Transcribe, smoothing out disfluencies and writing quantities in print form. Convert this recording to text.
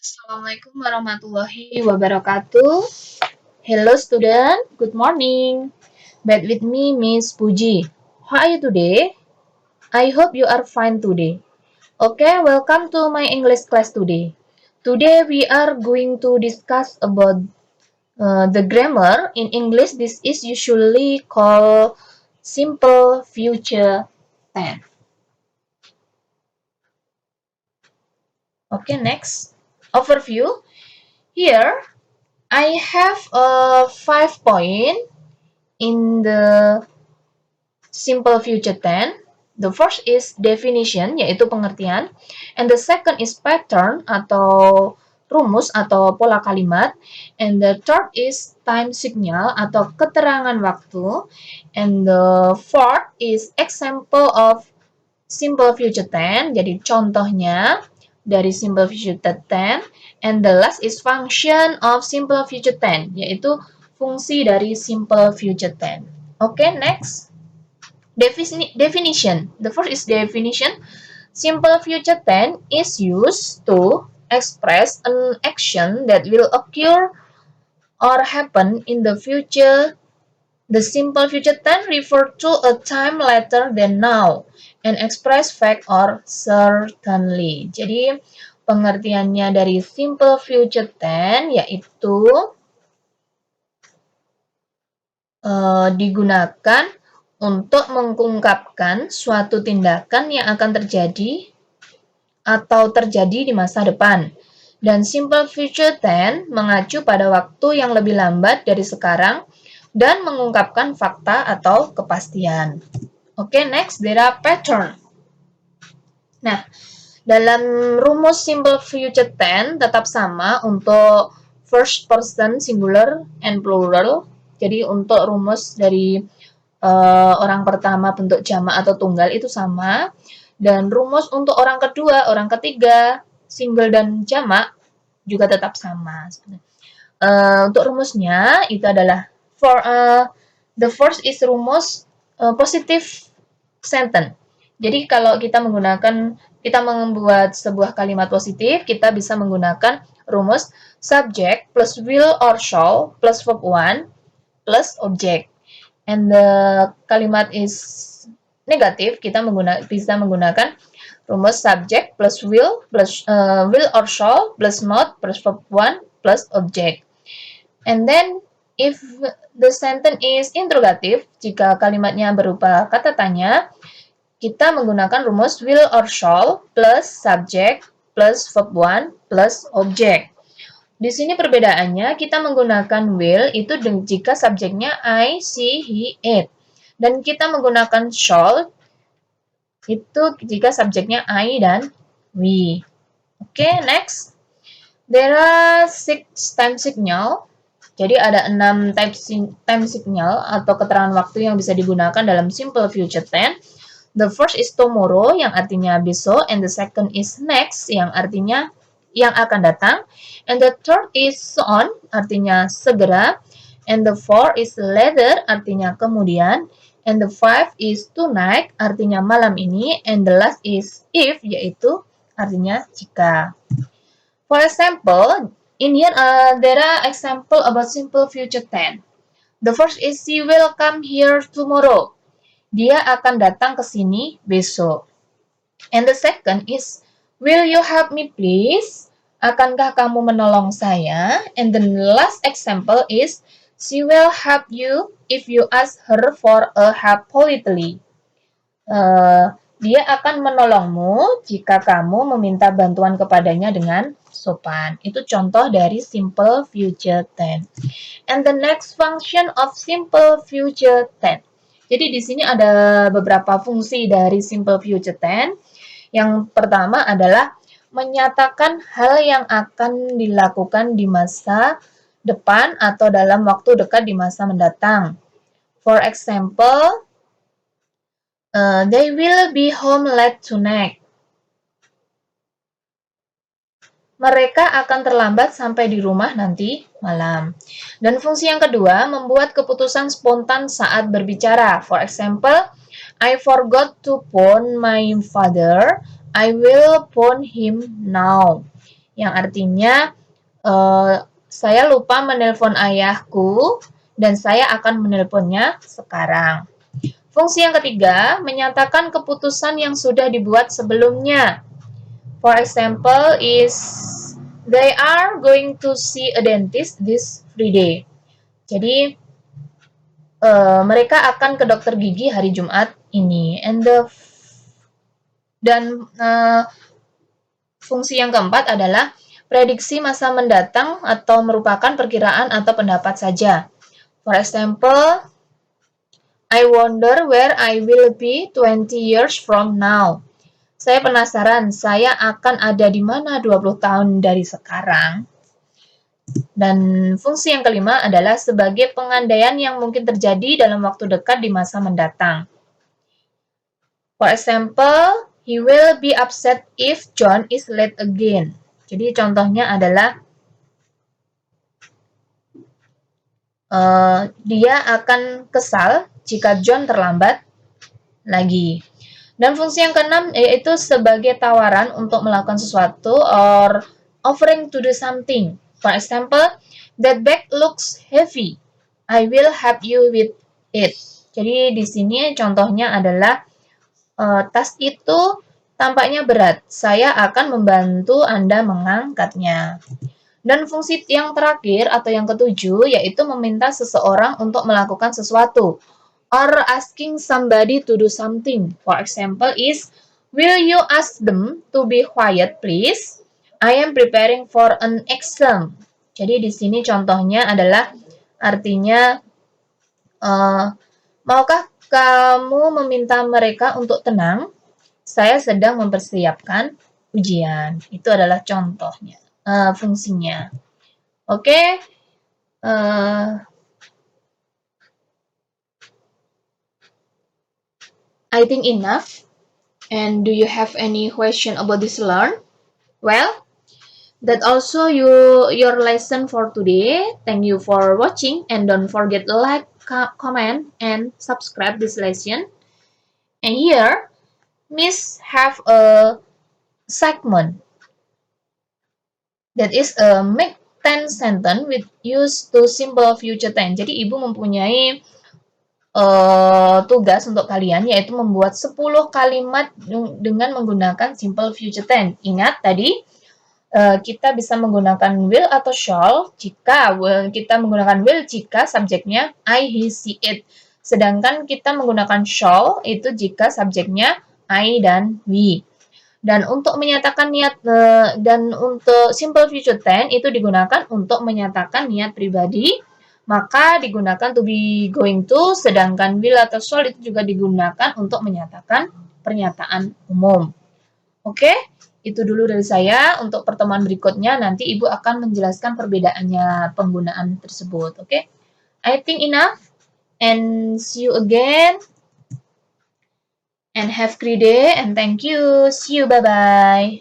Assalamualaikum warahmatullahi wabarakatuh. Hello student, good morning. Back with me Miss Puji. How are you today? I hope you are fine today. Okay, welcome to my English class today. Today we are going to discuss about the grammar. In English, this is usually called simple future tense. Okay, next. Overview. Here, I have a 5 point in the simple future tense. The first is definition, yaitu pengertian. And the second is pattern atau rumus atau pola kalimat. And the third is time signal atau keterangan waktu. And the fourth is example of simple future tense. Jadi contohnya dari simple future tense. And the last is function of simple future tense, yaitu fungsi dari simple future tense. Okay, next. Definition. The first is definition. Simple future tense is used to express an action that will occur or happen in the future. The simple future tense refer to a time later than now and express fact or certainly. Jadi pengertiannya dari simple future tense yaitu digunakan untuk mengungkapkan suatu tindakan yang akan terjadi atau terjadi di masa depan. Dan simple future tense mengacu pada waktu yang lebih lambat dari sekarang dan mengungkapkan fakta atau kepastian. Oke, next, there are pattern. Nah, dalam rumus simple future tense tetap sama untuk first person singular and plural. Jadi untuk rumus dari orang pertama bentuk jamak atau tunggal itu sama. Dan rumus untuk orang kedua, orang ketiga, single dan jamak juga tetap sama. Untuk rumusnya itu adalah the first is rumus positive sentence. Jadi kalau kita membuat sebuah kalimat positif, kita bisa menggunakan rumus subject plus will or shall plus verb 1 plus object. And the kalimat is negatif, kita bisa menggunakan rumus subject plus will or shall plus not plus verb 1 plus object. And then if the sentence is interrogative, jika kalimatnya berupa kata tanya, kita menggunakan rumus will or shall plus subject plus verb 1 plus object. Di sini perbedaannya, kita menggunakan will itu jika subjeknya I, she, he, it. Dan kita menggunakan shall itu jika subjeknya I dan we. Okay, next. There are 6 time signal. Jadi ada 6 time signal atau keterangan waktu yang bisa digunakan dalam simple future tense. The first is tomorrow yang artinya besok, and the second is next yang artinya yang akan datang, and the third is soon artinya segera, and the fourth is later artinya kemudian, and the five is tonight artinya malam ini, and the last is if yaitu artinya jika. For example, in here there are example about simple future tense. The first is she will come here tomorrow. Dia akan datang ke sini besok. And the second is will you help me please? Akankah kamu menolong saya? And the last example is she will help you if you ask her for a help politely. Dia akan menolongmu jika kamu meminta bantuan kepadanya dengan sopan. Itu contoh dari simple future tense. And the next function of simple future tense. Jadi di sini ada beberapa fungsi dari simple future tense. Yang pertama adalah menyatakan hal yang akan dilakukan di masa depan atau dalam waktu dekat di masa mendatang. For example, they will be home late tonight. Mereka akan terlambat sampai di rumah nanti malam. Dan fungsi yang kedua, membuat keputusan spontan saat berbicara. For example, I forgot to phone my father. I will phone him now. yang artinya saya lupa menelpon ayahku dan saya akan menelponnya sekarang. Fungsi yang ketiga, menyatakan keputusan yang sudah dibuat sebelumnya. For example, is they are going to see a dentist this Friday. Jadi, mereka akan ke dokter gigi hari Jumat ini. Fungsi yang keempat adalah prediksi masa mendatang atau merupakan perkiraan atau pendapat saja. For example, I wonder where I will be 20 years from now. Saya penasaran, saya akan ada di mana 20 tahun dari sekarang. Dan fungsi yang kelima adalah sebagai pengandaian yang mungkin terjadi dalam waktu dekat di masa mendatang. For example, he will be upset if John is late again. Jadi contohnya adalah dia akan kesal jika John terlambat lagi. Dan fungsi yang keenam yaitu sebagai tawaran untuk melakukan sesuatu or offering to do something. For example, that bag looks heavy. I will help you with it. Jadi di sini contohnya adalah tas itu tampaknya berat. Saya akan membantu Anda mengangkatnya. Dan fungsi yang terakhir atau yang ketujuh yaitu meminta seseorang untuk melakukan sesuatu or asking somebody to do something. For example is, will you ask them to be quiet please? I am preparing for an exam. Jadi di sini contohnya adalah artinya maukah kamu meminta mereka untuk tenang? Saya sedang mempersiapkan ujian. Itu adalah contohnya. Fungsinya. Oke. I think enough. And do you have any question about this learn? Well, that also your lesson for today. Thank you for watching and don't forget to like, comment, and subscribe this lesson. And here, Miss have a segment that is a make 10 sentence with use to simple future tense. Jadi ibu mempunyai tugas untuk kalian yaitu membuat 10 kalimat dengan menggunakan simple future tense. Ingat tadi kita bisa menggunakan will atau shall jika kita menggunakan will jika subjeknya I, he, she, it. Sedangkan kita menggunakan shall itu jika subjeknya I dan we. Dan untuk menyatakan niat dan untuk simple future tense itu digunakan untuk menyatakan niat pribadi, maka digunakan to be going to, sedangkan will atau shall itu juga digunakan untuk menyatakan pernyataan umum. Oke, itu dulu dari saya. Untuk pertemuan berikutnya nanti Ibu akan menjelaskan perbedaannya penggunaan tersebut. Oke, I think enough and see you again. And have a great day and thank you. See you. Bye-bye.